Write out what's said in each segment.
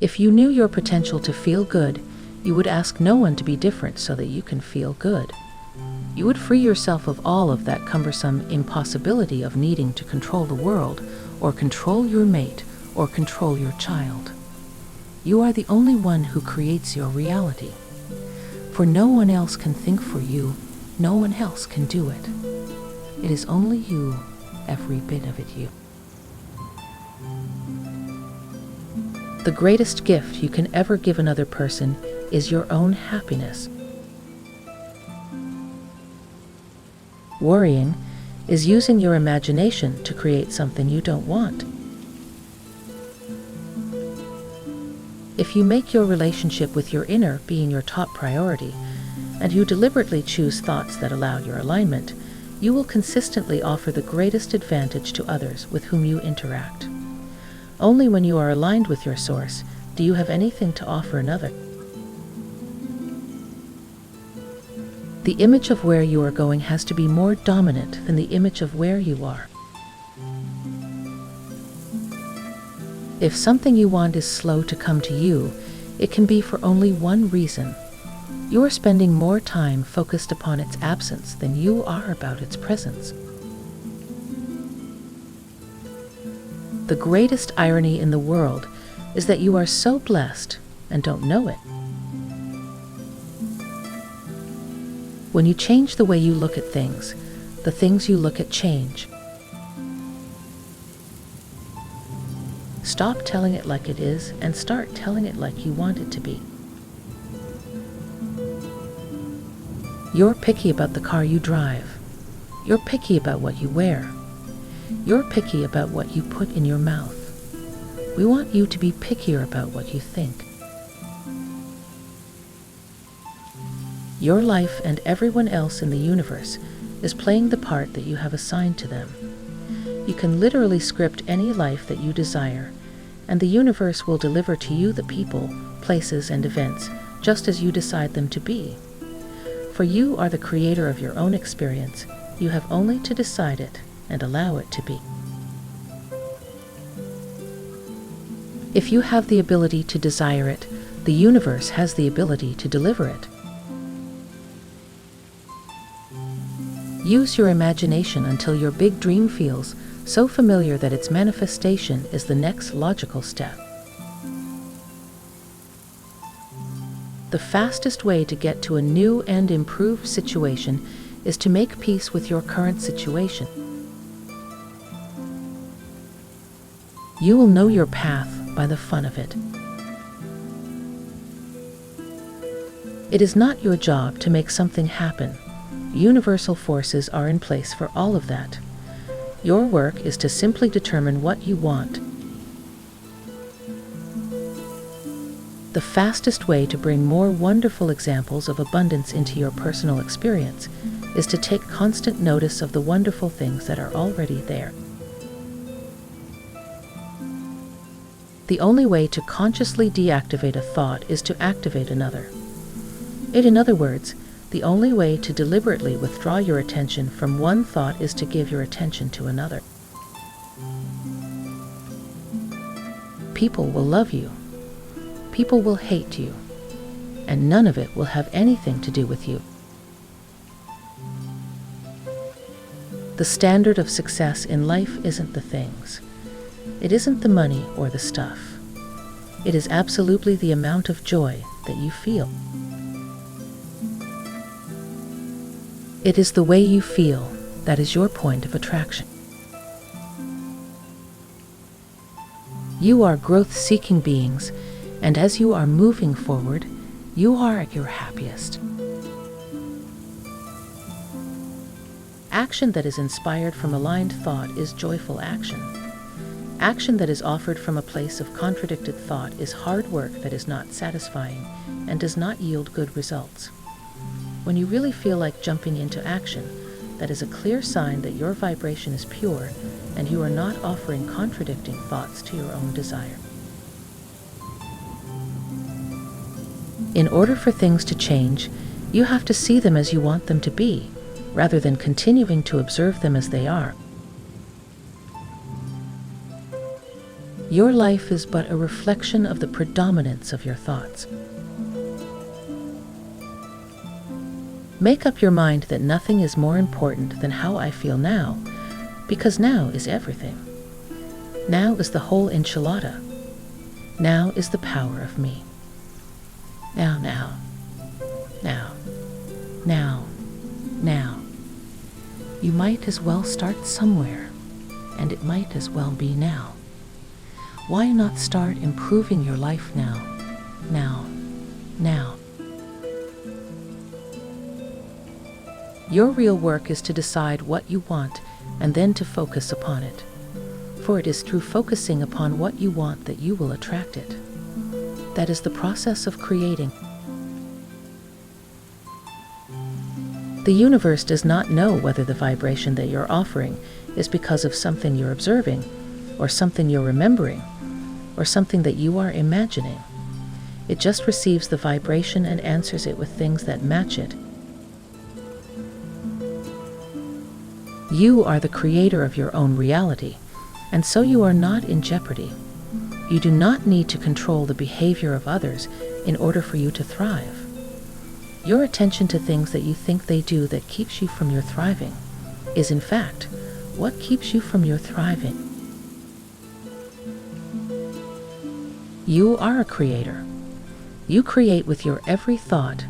If you knew your potential to feel good, you would ask no one to be different so that you can feel good. You would free yourself of all of that cumbersome impossibility of needing to control the world, or control your mate, or control your child. You are the only one who creates your reality. For no one else can think for you, no one else can do it. It is only you, every bit of it you. The greatest gift you can ever give another person is your own happiness. Worrying is using your imagination to create something you don't want. If you make your relationship with your inner being your top priority, and you deliberately choose thoughts that allow your alignment, you will consistently offer the greatest advantage to others with whom you interact. Only when you are aligned with your source do you have anything to offer another. The image of where you are going has to be more dominant than the image of where you are. If something you want is slow to come to you, it can be for only one reason. You are spending more time focused upon its absence than you are about its presence. The greatest irony in the world is that you are so blessed and don't know it. When you change the way you look at things, the things you look at change. Stop telling it like it is and start telling it like you want it to be. You're picky about the car you drive. You're picky about what you wear. You're picky about what you put in your mouth. We want you to be pickier about what you think. Your life and everyone else in the universe is playing the part that you have assigned to them. You can literally script any life that you desire, and the universe will deliver to you the people, places, and events just as you decide them to be. For you are the creator of your own experience. You have only to decide it and allow it to be. If you have the ability to desire it, the universe has the ability to deliver it. Use your imagination until your big dream feels so familiar that its manifestation is the next logical step. The fastest way to get to a new and improved situation is to make peace with your current situation. You will know your path by the fun of it. It is not your job to make something happen. Universal forces are in place for all of that. Your work is to simply determine what you want. The fastest way to bring more wonderful examples of abundance into your personal experience is to take constant notice of the wonderful things that are already there. The only way to consciously deactivate a thought is to activate another. In other words, the only way to deliberately withdraw your attention from one thought is to give your attention to another. People will love you. People will hate you. And none of it will have anything to do with you. The standard of success in life isn't the things. It isn't the money or the stuff. It is absolutely the amount of joy that you feel. It is the way you feel that is your point of attraction. You are growth-seeking beings, and as you are moving forward, you are at your happiest. Action that is inspired from aligned thought is joyful action. Action that is offered from a place of contradicted thought is hard work that is not satisfying and does not yield good results. When you really feel like jumping into action, that is a clear sign that your vibration is pure and you are not offering contradicting thoughts to your own desire. In order for things to change, you have to see them as you want them to be, rather than continuing to observe them as they are. Your life is but a reflection of the predominance of your thoughts. Make up your mind that nothing is more important than how I feel now, because now is everything. Now is the whole enchilada. Now is the power of me. Now, now, now, now, now. You might as well start somewhere, and it might as well be now. Why not start improving your life now, now, now? Your real work is to decide what you want and then to focus upon it. For it is through focusing upon what you want that you will attract it. That is the process of creating. The universe does not know whether the vibration that you're offering is because of something you're observing, or something you're remembering, or something that you are imagining. It just receives the vibration and answers it with things that match it. You are the creator of your own reality, and so you are not in jeopardy. You do not need to control the behavior of others in order for you to thrive. Your attention to things that you think they do that keeps you from your thriving is, in fact, what keeps you from your thriving. You are a creator. You create with your every thought.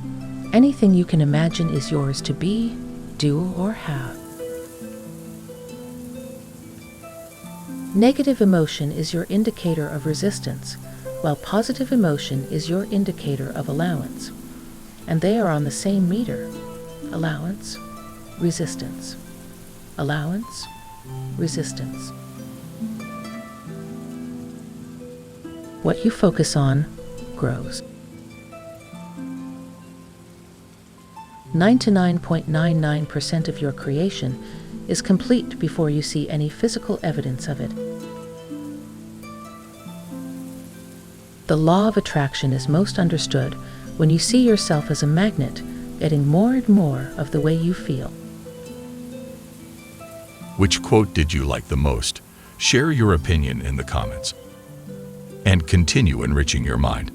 Anything you can imagine is yours to be, do, or have. Negative emotion is your indicator of resistance, while positive emotion is your indicator of allowance. And they are on the same meter. Allowance, resistance. Allowance, resistance. What you focus on grows. 99.99% of your creation is complete before you see any physical evidence of it. The law of attraction is most understood when you see yourself as a magnet, getting more and more of the way you feel. Which quote did you like the most? Share your opinion in the comments. And continue enriching your mind.